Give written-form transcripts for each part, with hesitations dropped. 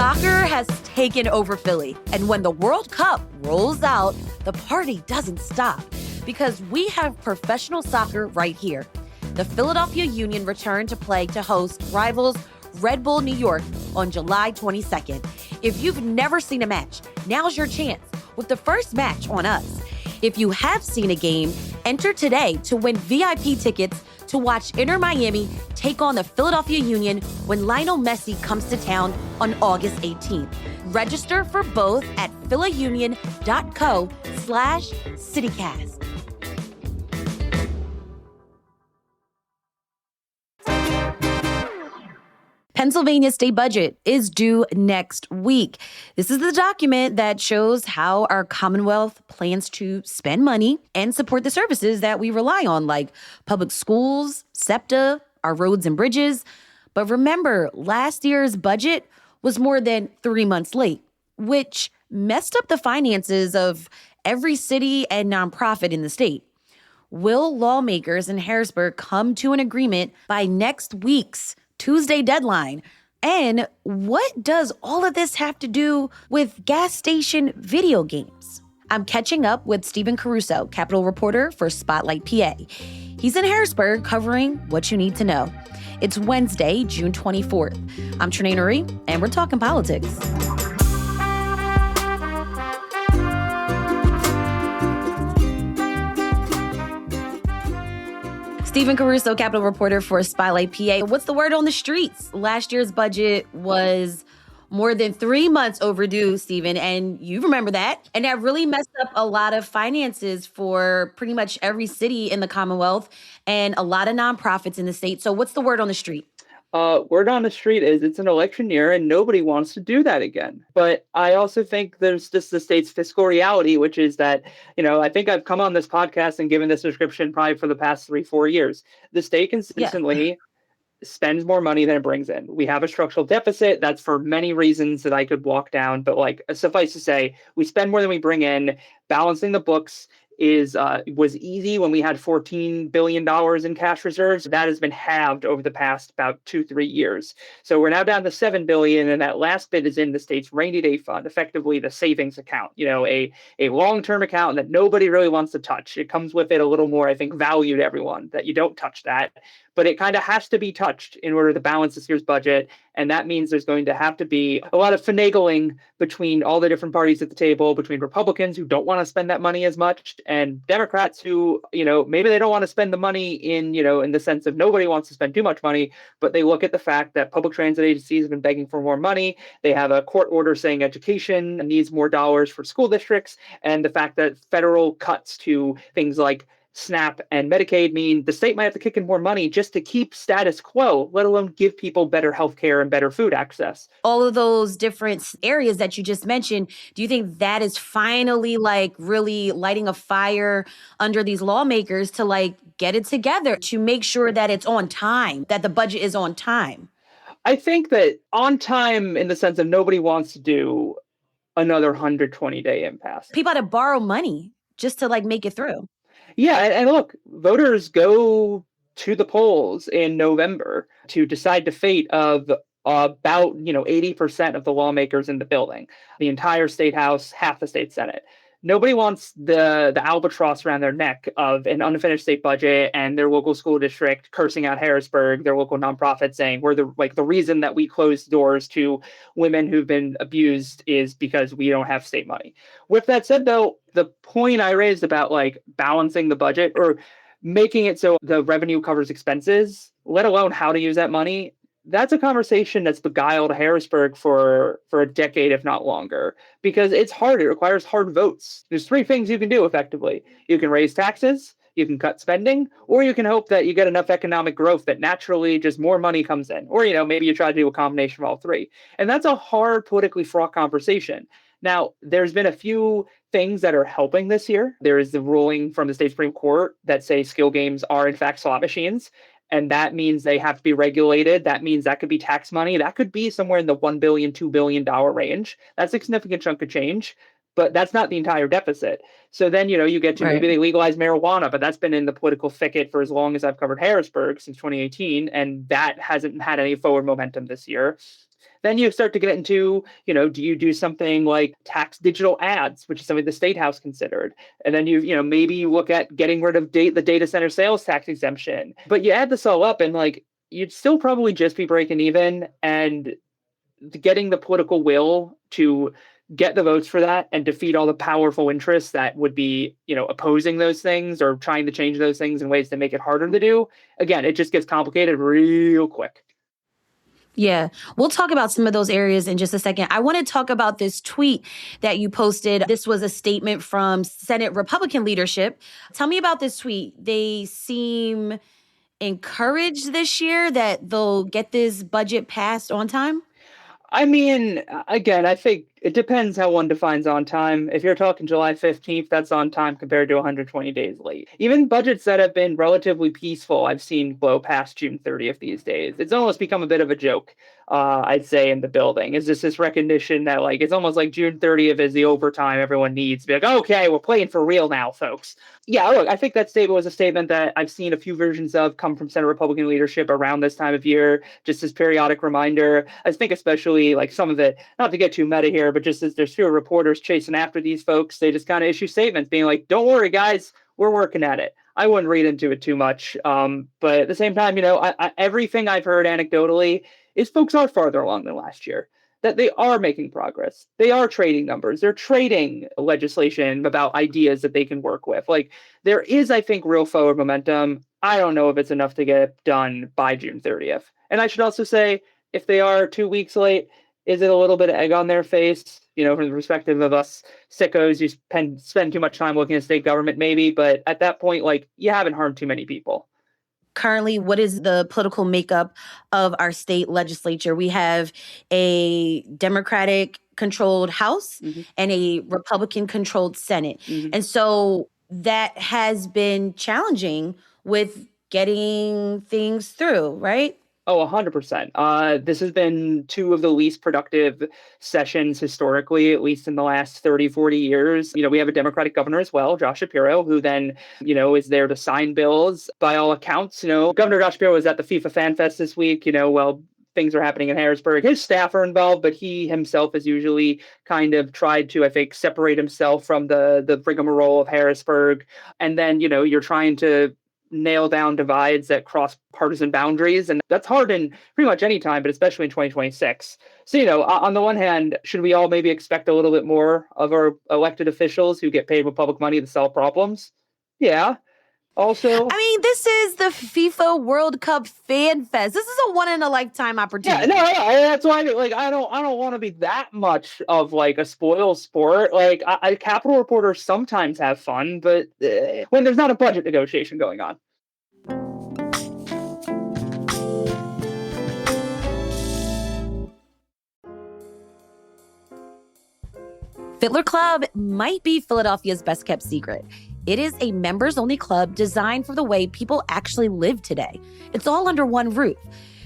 Soccer has taken over Philly, and when the World Cup rolls out, the party doesn't stop because we have professional soccer right here. The Philadelphia Union returned to play to host rivals Red Bull New York on July 22nd. If you've never seen a match, now's your chance with the first match on us. If you have seen a game, enter today to win VIP tickets to watch Inter Miami take on the Philadelphia Union when Lionel Messi comes to town on August 18th. Register for both at philaunion.co/citycast. Pennsylvania's state budget is due next week. This is the document that shows how our commonwealth plans to spend money and support the services that we rely on, like public schools, SEPTA, our roads and bridges. But remember, last year's budget was more than 3 months late, which messed up the finances of every city and nonprofit in the state. Will lawmakers in Harrisburg come to an agreement by next week's Tuesday deadline? And what does all of this have to do with gas station video games? I'm catching up with Stephen Caruso, Capitol reporter for Spotlight PA. He's in Harrisburg covering what you need to know. It's Wednesday, June 24th. I'm Trenae Nuri, and we're talking politics. Stephen Caruso, Capitol reporter for Spotlight PA. What's the word on the streets? Last year's budget was more than 3 months overdue, Stephen, and you remember that. And that really messed up a lot of finances for pretty much every city in the Commonwealth and a lot of nonprofits in the state. So what's the word on the street? Word on the street is it's an election year and nobody wants to do that again. But I also think there's just the state's fiscal reality, which is that, I think I've come on this podcast and given this description probably for the past 3-4 years. The state consistently spends more money than it brings in. We have a structural deficit. That's for many reasons that I could walk down. But suffice to say, we spend more than we bring in. Balancing the books was easy when we had $14 billion in cash reserves. That has been halved over the past about 2-3 years. So we're now down to $7 billion, and that last bit is in the state's rainy day fund, effectively the savings account, a long-term account that nobody really wants to touch. It comes with it a little more, I think, value to everyone that you don't touch that. But it kind of has to be touched in order to balance this year's budget. And that means there's going to have to be a lot of finagling between all the different parties at the table, between Republicans who don't want to spend that money as much and Democrats who, maybe they don't want to spend the money in the sense of nobody wants to spend too much money, but they look at the fact that public transit agencies have been begging for more money. They have a court order saying education needs more dollars for school districts. And the fact that federal cuts to things like SNAP and Medicaid mean the state might have to kick in more money just to keep status quo, let alone give people better health care and better food access. All of those different areas that you just mentioned, do you think that is finally really lighting a fire under these lawmakers to get it together to make sure that it's on time, that the budget is on time? I think that on time in the sense of nobody wants to do another 120-day impasse. People had to borrow money just to make it through. Yeah, and look, voters go to the polls in November to decide the fate of about 80% of the lawmakers in the building, the entire state house, half the state senate. Nobody wants the albatross around their neck of an unfinished state budget and their local school district cursing out Harrisburg, their local nonprofit saying we're the reason that we closed doors to women who've been abused is because we don't have state money. With that said, though, the point I raised about balancing the budget or making it so the revenue covers expenses, let alone how to use that money, that's a conversation that's beguiled Harrisburg for a decade, if not longer, because it's hard. It requires hard votes. There's 3 things you can do effectively. You can raise taxes, you can cut spending, or you can hope that you get enough economic growth that naturally just more money comes in. Or, maybe you try to do a combination of all 3. And that's a hard politically fraught conversation. Now, there's been a few things that are helping this year. There is the ruling from the state Supreme Court that say skill games are in fact slot machines. And that means they have to be regulated. That means that could be tax money. That could be somewhere in the $1 billion, $2 billion range. That's a significant chunk of change, but that's not the entire deficit. So then, you get to maybe they legalize marijuana, but that's been in the political thicket for as long as I've covered Harrisburg, since 2018. And that hasn't had any forward momentum this year. Then you start to get into, do you do something like tax digital ads, which is something the state house considered? And then maybe you look at getting rid of the data center sales tax exemption. But you add this all up and like, you'd still probably just be breaking even, and getting the political will to get the votes for that and defeat all the powerful interests that would be, opposing those things or trying to change those things in ways that make it harder to do. Again, it just gets complicated real quick. Yeah, we'll talk about some of those areas in just a second. I want to talk about this tweet that you posted. This was a statement from Senate Republican leadership. Tell me about this tweet. They seem encouraged this year that they'll get this budget passed on time. I mean, again, I think it depends how one defines on time. If you're talking July 15th, that's on time compared to 120 days late. Even budgets that have been relatively peaceful, I've seen blow past June 30th these days. It's almost become a bit of a joke, I'd say, in the building. Is just this recognition that, like, it's almost like June 30th is the overtime everyone needs to be like, okay, we're playing for real now, folks. Yeah, look, I think that statement was a statement that I've seen a few versions of come from Senate Republican leadership around this time of year, just as periodic reminder. I think especially like some of it, not to get too meta here, but just as there's fewer reporters chasing after these folks, they just kind of issue statements being like, don't worry, guys, we're working at it. I wouldn't read into it too much. But at the same time, everything I've heard anecdotally is folks are farther along than last year, that they are making progress. They are trading numbers. They're trading legislation about ideas that they can work with. Like, there is, I think, real forward momentum. I don't know if it's enough to get it done by June 30th. And I should also say, if they are 2 weeks late, is it a little bit of egg on their face? From the perspective of us sickos, you spend too much time looking at state government, maybe. But at that point, like, you haven't harmed too many people. Currently, what is the political makeup of our state legislature? We have a Democratic controlled House and a Republican controlled Senate. And so that has been challenging with getting things through, right? Oh, 100%. This has been two of the least productive sessions historically, at least in the last 30, 40 years. We have a Democratic governor as well, Josh Shapiro, who then, is there to sign bills. By all accounts, Governor Josh Shapiro was at the FIFA Fan Fest this week, while things are happening in Harrisburg. His staff are involved, but he himself has usually kind of tried to, I think, separate himself from the rigmarole of Harrisburg. And then, you're trying to nail down divides that cross partisan boundaries. And that's hard in pretty much any time, but especially in 2026. So, on the one hand, should we all maybe expect a little bit more of our elected officials who get paid with public money to solve problems? Yeah. Also, I mean, this is the FIFA World Cup Fan Fest. This is a one-in-a-lifetime opportunity. Yeah, that's why I don't want to be that much of like a spoil sport. Like, Capitol reporters sometimes have fun, but when there's not a budget negotiation going on. Fiddler Club might be Philadelphia's best kept secret. It is a members-only club designed for the way people actually live today. It's all under one roof.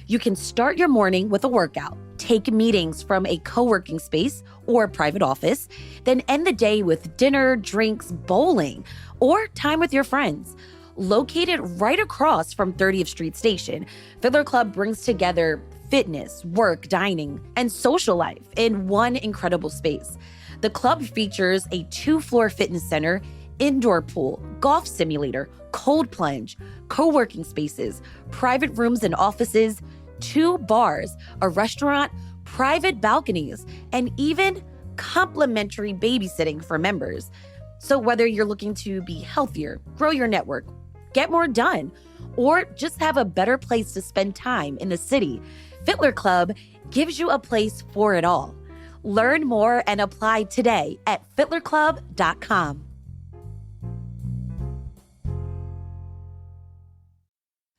You can start your morning with a workout, take meetings from a co-working space or a private office, then end the day with dinner, drinks, bowling, or time with your friends. Located right across from 30th Street Station, Fiddler Club brings together fitness, work, dining, and social life in one incredible space. The club features a 2-floor fitness center, indoor pool, golf simulator, cold plunge, co-working spaces, private rooms and offices, 2 bars, a restaurant, private balconies, and even complimentary babysitting for members. So whether you're looking to be healthier, grow your network, get more done, or just have a better place to spend time in the city, Fiddler Club gives you a place for it all. Learn more and apply today at fiddlerclub.com.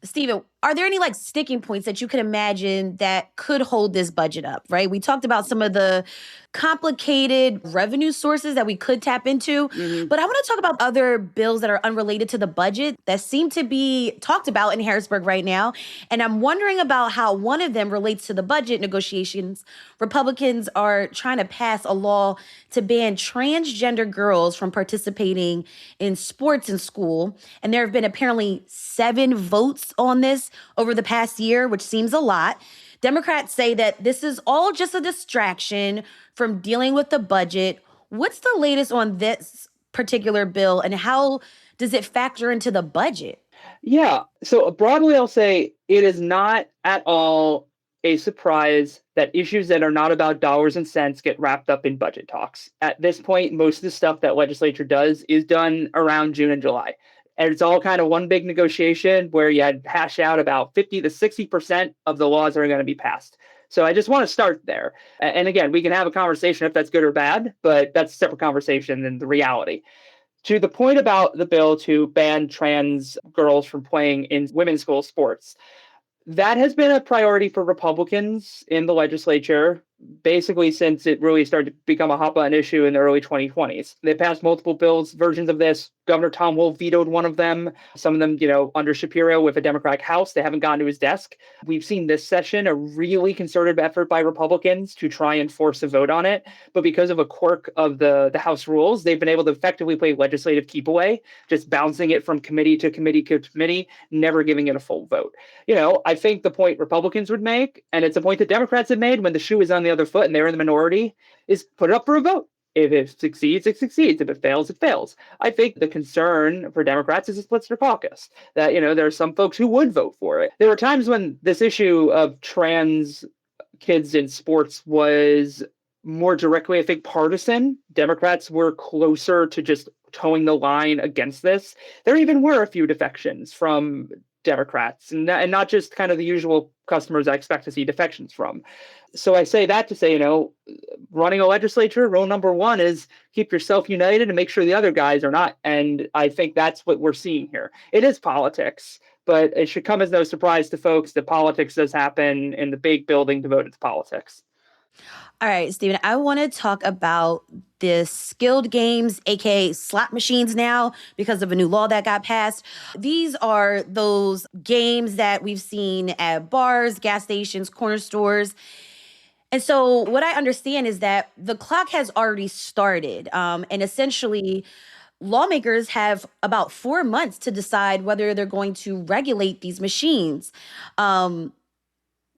Stephen, are there any sticking points that you could imagine that could hold this budget up, right? We talked about some of the complicated revenue sources that we could tap into, but I want to talk about other bills that are unrelated to the budget that seem to be talked about in Harrisburg right now. And I'm wondering about how one of them relates to the budget negotiations. Republicans are trying to pass a law to ban transgender girls from participating in sports in school. And there have been apparently 7 votes on this over the past year, which seems a lot. Democrats say that this is all just a distraction from dealing with the budget. What's the latest on this particular bill, and how does it factor into the budget? Yeah. So broadly, I'll say it is not at all a surprise that issues that are not about dollars and cents get wrapped up in budget talks. At this point, most of the stuff that legislature does is done around June and July. And it's all kind of one big negotiation where you had hash out about 50 to 60% of the laws that are going to be passed. So I just want to start there. And again, we can have a conversation if that's good or bad, but that's a separate conversation than the reality. To the point about the bill to ban trans girls from playing in women's school sports, that has been a priority for Republicans in the legislature, basically since it really started to become a hot button issue in the early 2020s. They passed multiple bills, versions of this. Governor Tom Wolf vetoed one of them, some of them, under Shapiro with a Democratic House. They haven't gotten to his desk. We've seen this session a really concerted effort by Republicans to try and force a vote on it. But because of a quirk of the House rules, they've been able to effectively play legislative keep away, just bouncing it from committee to committee to committee, never giving it a full vote. I think the point Republicans would make, and it's a point that Democrats have made when the shoe is on the other foot and they're in the minority, is put it up for a vote. If it succeeds, it succeeds. If it fails, it fails. I think the concern for Democrats is it splits their caucus. That, there are some folks who would vote for it. There were times when this issue of trans kids in sports was more directly, I think, partisan. Democrats were closer to just towing the line against this. There even were a few defections from Democrats, and not just kind of the usual customers I expect to see defections from. So I say that to say, running a legislature, rule number one is keep yourself united and make sure the other guys are not. And I think that's what we're seeing here. It is politics, but it should come as no surprise to folks that politics does happen in the big building devoted to politics. All right, Stephen, I want to talk about the skilled games, aka slot machines now, because of a new law that got passed. These are those games that we've seen at bars, gas stations, corner stores. And so what I understand is that the clock has already started. And essentially, lawmakers have about 4 months to decide whether they're going to regulate these machines.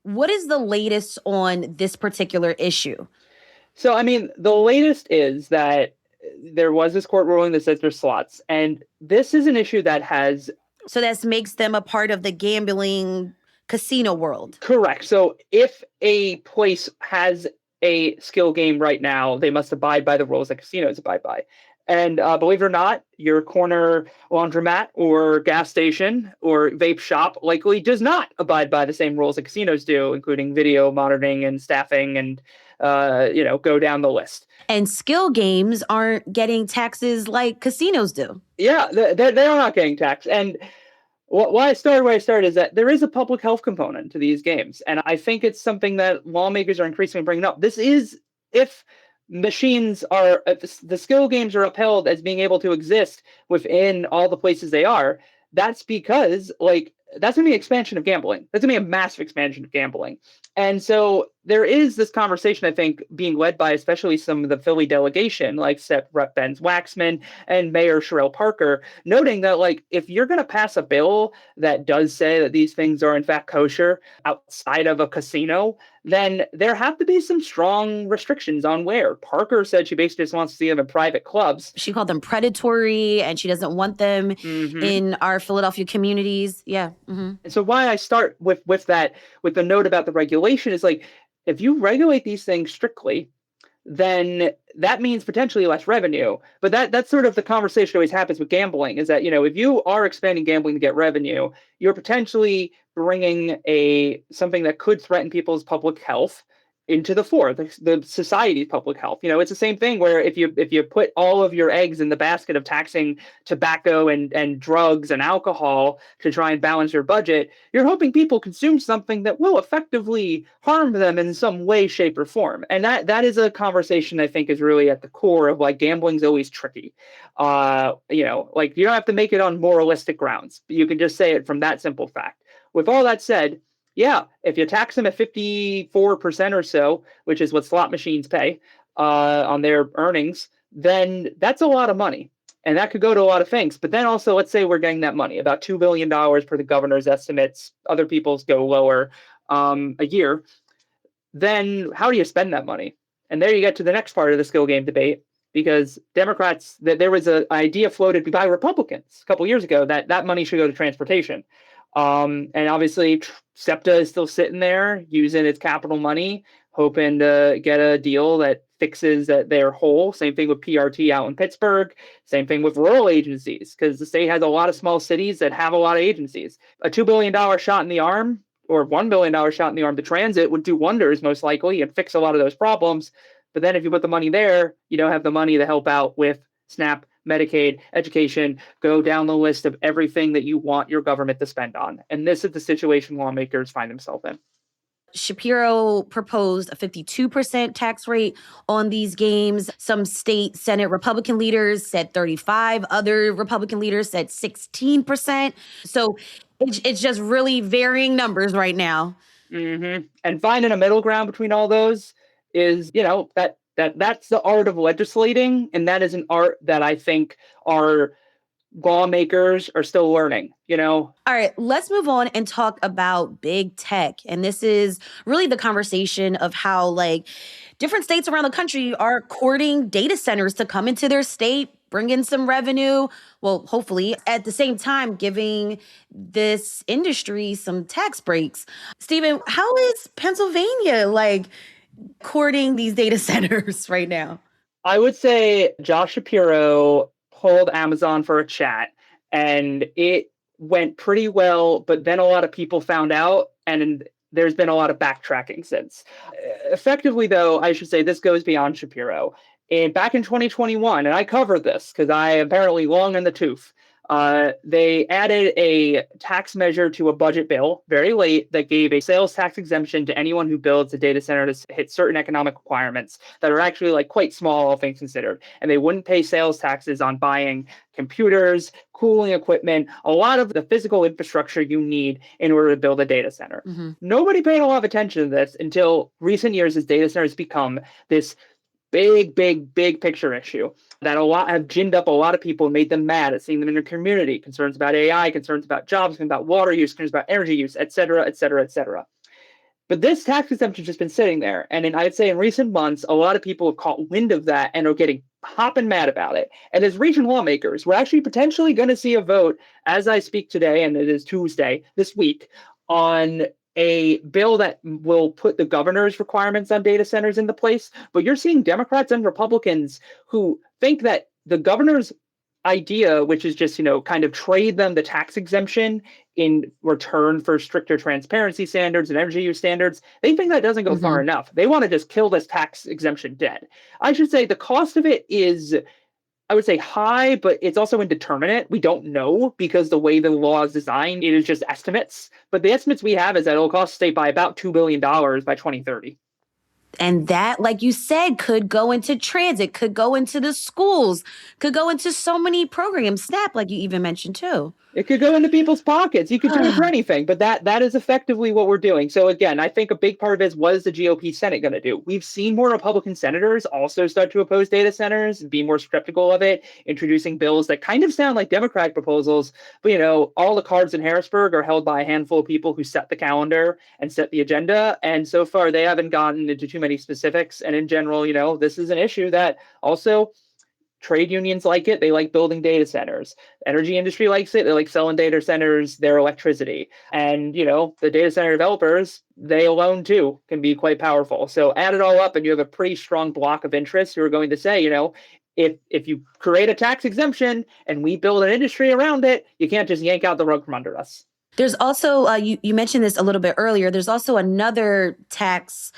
What is the latest on this particular issue? So, the latest is that there was this court ruling that says there's slots. And this is an issue that has... So that makes them a part of the gambling casino world. Correct. So if a place has a skill game right now, they must abide by the rules that casinos abide by. And believe it or not, your corner laundromat or gas station or vape shop likely does not abide by the same rules that casinos do, including video monitoring and staffing and, go down the list. And skill games aren't getting taxes like casinos do. Yeah, they are not getting taxed. And why I started where I started is that there is a public health component to these games. And I think it's something that lawmakers are increasingly bringing up. This is if the skill games are upheld as being able to exist within all the places they are, that's because that's going to be an expansion of gambling. That's going to be a massive expansion of gambling. And so there is this conversation, I think, being led by especially some of the Philly delegation, like Rep. Ben Waxman and Mayor Sherrell Parker, noting that, if you're going to pass a bill that does say that these things are in fact kosher outside of a casino, then there have to be some strong restrictions on where. Parker said she basically just wants to see them in private clubs. She called them predatory, and she doesn't want them in our Philadelphia communities. Yeah. Mm-hmm. And so why I start with the note about the regulation is if you regulate these things strictly, then that means potentially less revenue. But that's sort of the conversation that always happens with gambling is that, if you are expanding gambling to get revenue, you're potentially bringing something that could threaten people's public health into the fore, the society's public health. It's the same thing where if you put all of your eggs in the basket of taxing tobacco and drugs and alcohol to try and balance your budget, you're hoping people consume something that will effectively harm them in some way, shape, or form. And that is a conversation I think is really at the core of gambling's always tricky. You don't have to make it on moralistic grounds. You can just say it from that simple fact. With all that said, yeah, if you tax them at 54% or so, which is what slot machines pay on their earnings, then that's a lot of money. And that could go to a lot of things. But then also, let's say we're getting that money, about $2 billion per the governor's estimates. Other people's go lower. a year, then how do you spend that money? And there you get to the next part of the skill game debate, because Democrats, that there was an idea floated by Republicans a couple years ago that that money should go to transportation. And obviously, SEPTA is still sitting there using its capital money, hoping to get a deal that fixes their hole. Same thing with PRT out in Pittsburgh. Same thing with rural agencies, because the state has a lot of small cities that have a lot of agencies. A $2 billion shot in the arm or $1 billion shot in the arm to transit would do wonders, most likely, and fix a lot of those problems. But then if you put the money there, you don't have the money to help out with SNAP, Medicaid, education, go down the list of everything that you want your government to spend on. And this is the situation lawmakers find themselves in. Shapiro proposed a 52% tax rate on these games. Some state Senate Republican leaders said 35. Other Republican leaders said 16%. So it's just really varying numbers right now. Mm-hmm. And finding a middle ground between all those is, that's the art of legislating. And that is an art that I think our lawmakers are still learning. All right, let's move on and talk about big tech. And this is really the conversation of how different states around the country are courting data centers to come into their state, bring in some revenue. Well, hopefully at the same time, giving this industry some tax breaks. Stephen, how is Pennsylvania courting these data centers right now? I would say Josh Shapiro pulled Amazon for a chat, and it went pretty well, but then a lot of people found out, and there's been a lot of backtracking since. Effectively, though, I should say this goes beyond Shapiro. And back in 2021, and I covered this because I am apparently long in the tooth, they added a tax measure to a budget bill very late that gave a sales tax exemption to anyone who builds a data center to hit certain economic requirements that are actually quite small, all things considered. And they wouldn't pay sales taxes on buying computers, cooling equipment, a lot of the physical infrastructure you need in order to build a data center. Mm-hmm. Nobody paid a lot of attention to this until recent years as data centers become this big picture issue that have ginned up a lot of people and made them mad at seeing them in their community. Concerns about AI, concerns about jobs, concerns about water use, concerns about energy use, et cetera, et cetera, et cetera. But this tax exemption has just been sitting there. And I'd say in recent months, a lot of people have caught wind of that and are getting hopping mad about it. And as regional lawmakers, we're actually potentially going to see a vote as I speak today, and it is Tuesday this week, on a bill that will put the governor's requirements on data centers into place. But you're seeing Democrats and Republicans who think that the governor's idea, which is just, kind of trade them the tax exemption in return for stricter transparency standards and energy use standards, they think that doesn't go far enough. They want to just kill this tax exemption dead. I should say the cost of it is, I would say, high, but it's also indeterminate. We don't know because the way the law is designed, it is just estimates. But the estimates we have is that it'll cost the state by about $2 billion by 2030. And that, like you said, could go into transit, could go into the schools, could go into so many programs. SNAP, like you even mentioned, too. It could go into people's pockets. You could do it for anything, but that is effectively what we're doing. So again, I think a big part of it is, what is the GOP Senate going to do? We've seen more Republican senators also start to oppose data centers and be more skeptical of it, introducing bills that kind of sound like Democratic proposals. But, all the cards in Harrisburg are held by a handful of people who set the calendar and set the agenda. And so far, they haven't gotten into too many specifics. And in general, this is an issue that also trade unions like it. They like building data centers. Energy industry likes it. They like selling data centers their electricity. And, the data center developers, they alone too can be quite powerful. So add it all up and you have a pretty strong block of interests who are going to say, if you create a tax exemption and we build an industry around it, you can't just yank out the rug from under us. There's also, you mentioned this a little bit earlier, there's also another tax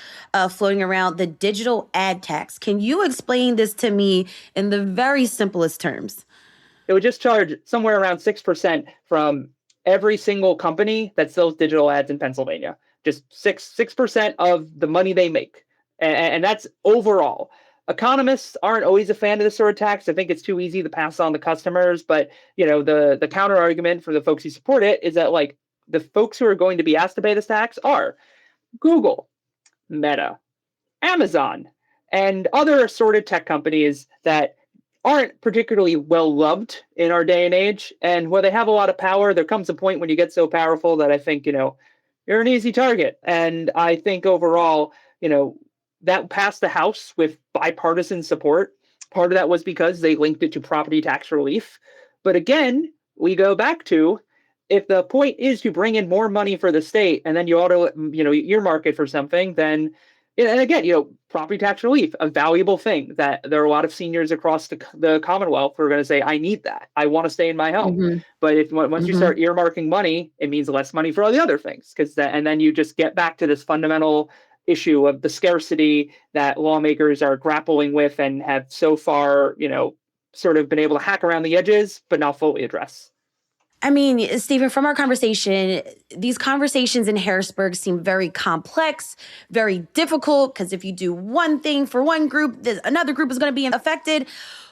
floating around, the digital ad tax. Can you explain this to me in the very simplest terms? It would just charge somewhere around 6% from every single company that sells digital ads in Pennsylvania. Just 6% of the money they make. And that's overall. Economists aren't always a fan of this sort of tax. I think it's too easy to pass on the customers. But, the counter argument for the folks who support it is that, the folks who are going to be asked to pay this tax are Google, Meta, Amazon, and other assorted tech companies that aren't particularly well loved in our day and age. And where they have a lot of power, there comes a point when you get so powerful that I think, you're an easy target. And I think overall, that passed the House with bipartisan support. Part of that was because they linked it to property tax relief. But again, we go back to, if the point is to bring in more money for the state and then you earmark it for something, then, and again, property tax relief, a valuable thing that there are a lot of seniors across the Commonwealth who are going to say, I need that. I want to stay in my home. Mm-hmm. But once you Mm-hmm. start earmarking money, it means less money for all the other things. And then you just get back to this fundamental issue of the scarcity that lawmakers are grappling with and have so far, sort of been able to hack around the edges, but not fully address. I mean, Stephen, from our conversation, these conversations in Harrisburg seem very complex, very difficult, because if you do one thing for one group, another group is going to be affected.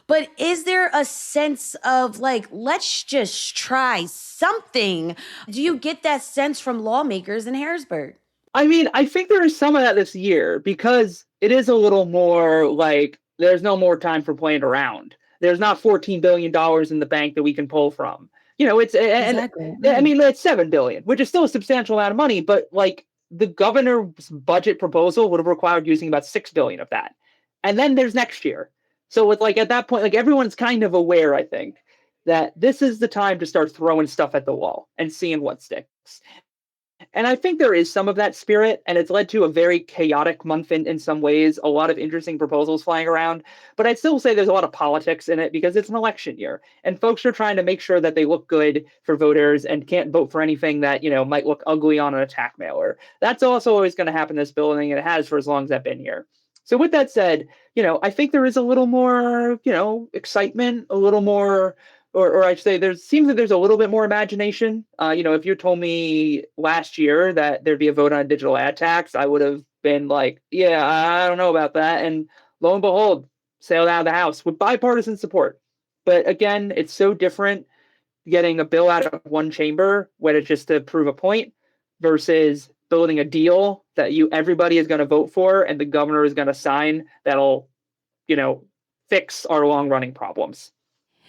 But is there a sense of let's just try something? Do you get that sense from lawmakers in Harrisburg? I mean, I think there is some of that this year because it is a little more there's no more time for playing around. There's not $14 billion in the bank that we can pull from. It's Exactly. I mean, it's $7 billion, which is still a substantial amount of money, but the governor's budget proposal would have required using about $6 billion of that. And then there's next year. So with at that point, everyone's kind of aware, I think, that this is the time to start throwing stuff at the wall and seeing what sticks. And I think there is some of that spirit, and it's led to a very chaotic month in some ways, a lot of interesting proposals flying around. But I'd still say there's a lot of politics in it because it's an election year, and folks are trying to make sure that they look good for voters and can't vote for anything that, might look ugly on an attack mailer. That's also always going to happen in this building, and it has for as long as I've been here. So with that said, I think there is a little more, excitement, a little more, or I'd say seems that there's a little bit more imagination. If you told me last year that there'd be a vote on a digital ad tax, I would have been like, yeah, I don't know about that. And lo and behold, sailed out of the House with bipartisan support. But again, it's so different getting a bill out of one chamber when it's just to prove a point versus building a deal that everybody is going to vote for and the governor is going to sign that'll, fix our long-running problems.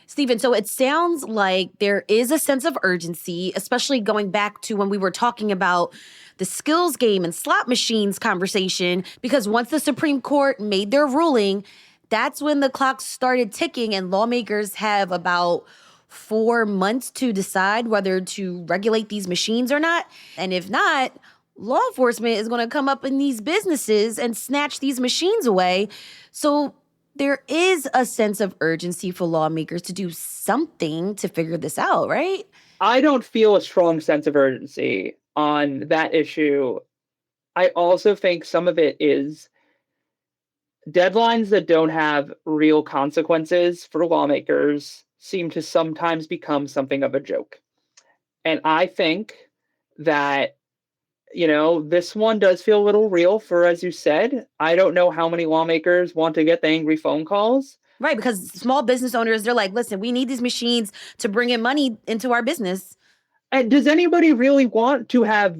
Stephen, so it sounds like there is a sense of urgency, especially going back to when we were talking about the skills game and slot machines conversation, because once the Supreme Court made their ruling, that's when the clock started ticking and lawmakers have about 4 months to decide whether to regulate these machines or not. And if not, law enforcement is going to come up in these businesses and snatch these machines away. So there is a sense of urgency for lawmakers to do something to figure this out, right? I don't feel a strong sense of urgency on that issue. I also think some of it is deadlines that don't have real consequences for lawmakers seem to sometimes become something of a joke. And I think that this one does feel a little real for, as you said, I don't know how many lawmakers want to get the angry phone calls. Right, because small business owners, they're like, listen, we need these machines to bring in money into our business. And does anybody really want to have,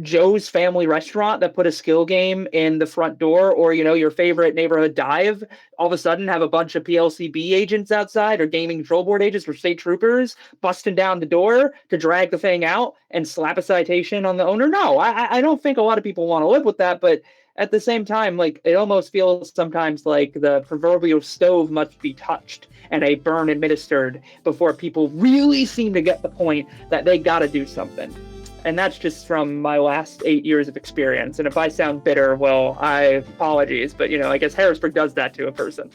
Joe's Family Restaurant that put a skill game in the front door, or, your favorite neighborhood dive, all of a sudden have a bunch of PLCB agents outside or gaming control board agents or state troopers busting down the door to drag the thing out and slap a citation on the owner? No, I don't think a lot of people want to live with that. But at the same time, it almost feels sometimes like the proverbial stove must be touched and a burn administered before people really seem to get the point that they got to do something. And that's just from my last 8 years of experience. And if I sound bitter, well, apologies. But, I guess Harrisburg does that to a person.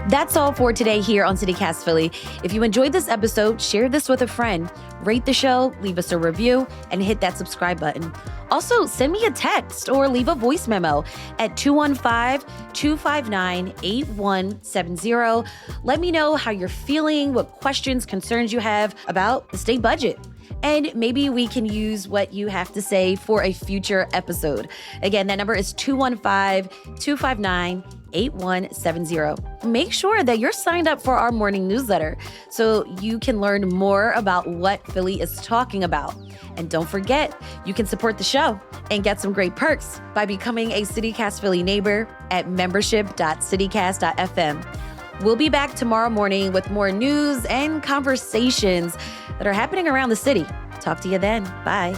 That's all for today here on CityCast Philly. If you enjoyed this episode, share this with a friend. Rate the show, leave us a review, and hit that subscribe button. Also, send me a text or leave a voice memo at 215-259-8170. Let me know how you're feeling, what questions, concerns you have about the state budget. And maybe we can use what you have to say for a future episode. Again, that number is 215-259-8170. Make sure that you're signed up for our morning newsletter so you can learn more about what Philly is talking about. And don't forget, you can support the show and get some great perks by becoming a CityCast Philly neighbor at membership.citycast.fm. We'll be back tomorrow morning with more news and conversations that are happening around the city. Talk to you then. Bye.